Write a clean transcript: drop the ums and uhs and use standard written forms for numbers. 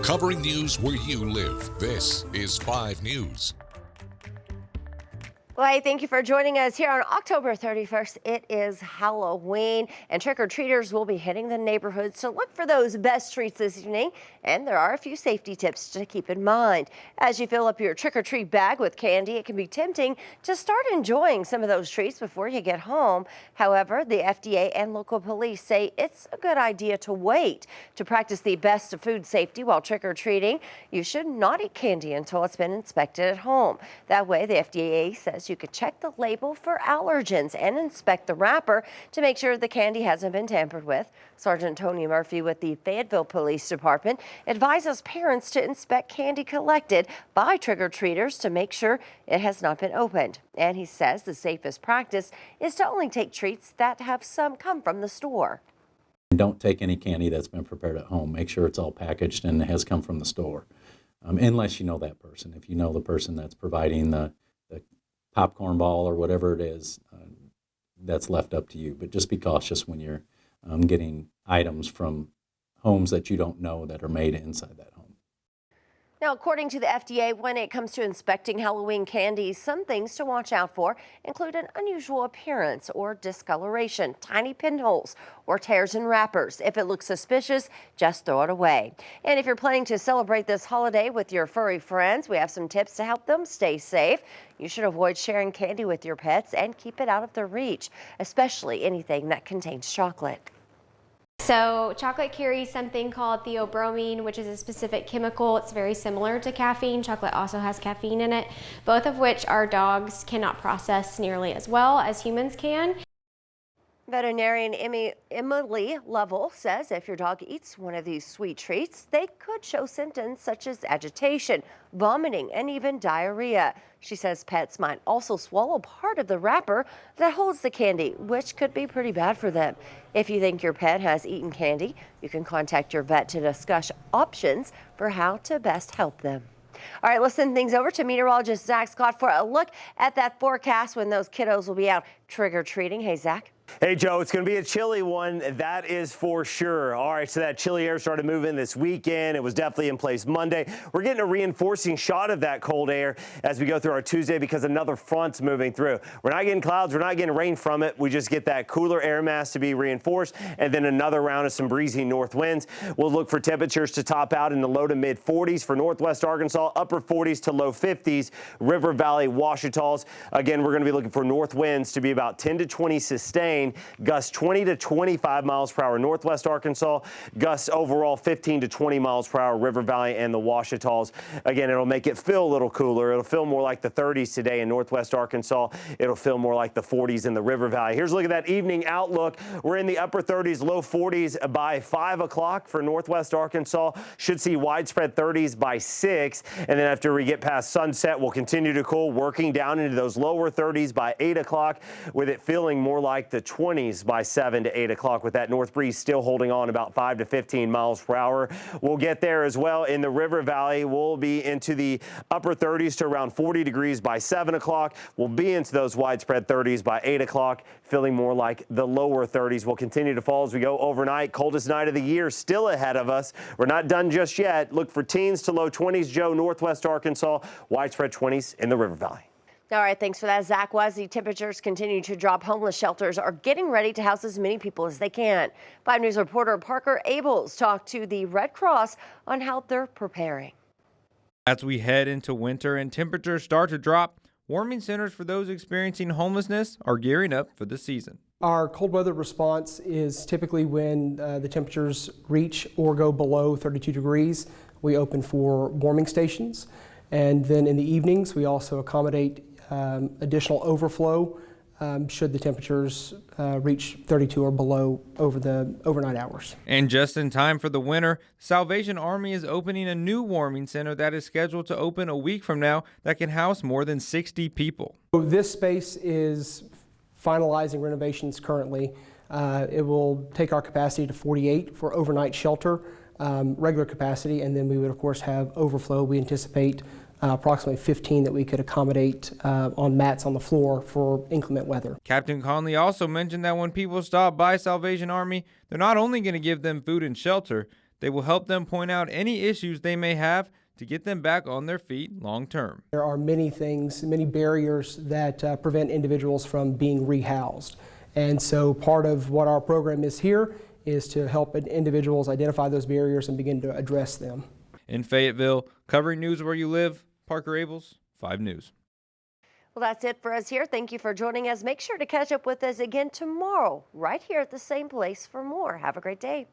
Covering news where you live, this is 5 News. Well, hey, thank you for joining us here on October 31st. It is Halloween, and trick-or-treaters will be hitting the neighborhoods to look for those best treats this evening. And there are a few safety tips to keep in mind. As you fill up your trick-or-treat bag with candy, it can be tempting to start enjoying some of those treats before you get home. However, the FDA and local police say it's a good idea to wait. To practice the best food safety while trick-or-treating, you should not eat candy until it's been inspected at home. That way, the FDA says you could check the label for allergens and inspect the wrapper to make sure the candy hasn't been tampered with. Sergeant Tony Murphy with the Fayetteville Police Department advises parents to inspect candy collected by trick-or-treaters to make sure it has not been opened. And he says the safest practice is to only take treats that have some come from the store. Don't take any candy that's been prepared at home. Make sure it's all packaged and has come from the store, unless you know that person. If you know the person that's providing the popcorn ball or whatever it is, that's left up to you. But just be cautious when you're getting items from homes that you don't know that are made inside that home. Now, according to the FDA, when it comes to inspecting Halloween candy, some things to watch out for include an unusual appearance or discoloration, tiny pinholes, or tears in wrappers. If it looks suspicious, just throw it away. And if you're planning to celebrate this holiday with your furry friends, we have some tips to help them stay safe. You should avoid sharing candy with your pets and keep it out of their reach, especially anything that contains chocolate. So chocolate carries something called theobromine, which is a specific chemical. It's very similar to caffeine. Chocolate also has caffeine in it, both of which our dogs cannot process nearly as well as humans can. Veterinarian Emily Lovell says if your dog eats one of these sweet treats, they could show symptoms such as agitation, vomiting, and even diarrhea. She says pets might also swallow part of the wrapper that holds the candy, which could be pretty bad for them. If you think your pet has eaten candy, you can contact your vet to discuss options for how to best help them. All right, let's send things over to meteorologist Zach Scott for a look at that forecast when those kiddos will be out trick-or-treating. Hey, Zach. Hey, Joe, it's going to be a chilly one. That is for sure. All right, so that chilly air started moving this weekend. It was definitely in place Monday. We're getting a reinforcing shot of that cold air as we go through our Tuesday because another front's moving through. We're not getting clouds. We're not getting rain from it. We just get that cooler air mass to be reinforced and then another round of some breezy north winds. We'll look for temperatures to top out in the low to mid 40s for northwest Arkansas, upper 40s to low 50s, River Valley, Ouachitas. Again, we're going to be looking for north winds to be about 10 to 20 sustained. Gusts 20 to 25 miles per hour northwest Arkansas. Gusts overall 15 to 20 miles per hour River Valley and the Ouachitas. Again, it'll make it feel a little cooler. It'll feel more like the 30s today in northwest Arkansas. It'll feel more like the 40s in the River Valley. Here's a look at that evening outlook. We're in the upper 30s, low 40s by 5 o'clock for northwest Arkansas. Should see widespread 30s by 6. And then after we get past sunset, we'll continue to cool, working down into those lower 30s by 8 o'clock, with it feeling more like the 20s by 7 to 8 o'clock, with that north breeze still holding on about 5 to 15 miles per hour. We'll get there as well in the River Valley. We'll be into the upper 30s to around 40 degrees by 7 o'clock. We'll be into those widespread 30s by 8 o'clock, feeling more like the lower 30s. We'll continue to fall as we go overnight. Coldest night of the year still ahead of us. We're not done just yet. Look for teens to low 20s, Joe, northwest Arkansas, widespread 20s in the River Valley. All right, thanks for that, Zach. As the temperatures continue to drop, homeless shelters are getting ready to house as many people as they can. 5 News reporter Parker Abels talked to the Red Cross on how they're preparing. As we head into winter and temperatures start to drop, warming centers for those experiencing homelessness are gearing up for the season. Our cold weather response is typically when the temperatures reach or go below 32 degrees. We open for warming stations. And then in the evenings, we also accommodate additional overflow should the temperatures reach 32 or below over the overnight hours. And just in time for the winter, Salvation Army is opening a new warming center that is scheduled to open a week from now that can house more than 60 people. This space is finalizing renovations currently. It will take our capacity to 48 for overnight shelter, regular capacity, and then we would of course have overflow. We anticipate approximately 15 that we could accommodate on mats on the floor for inclement weather. Captain Conley also mentioned that when people stop by Salvation Army, they're not only going to give them food and shelter, They will help them point out any issues they may have to get them back on their feet long term. There are many things, many barriers that prevent individuals from being rehoused. And so part of what our program is here is to help individuals identify those barriers and begin to address them. In Fayetteville, covering news where you live, Parker Abels, 5 News. Well, that's it for us here. Thank you for joining us. Make sure to catch up with us again tomorrow, right here at the same place for more. Have a great day.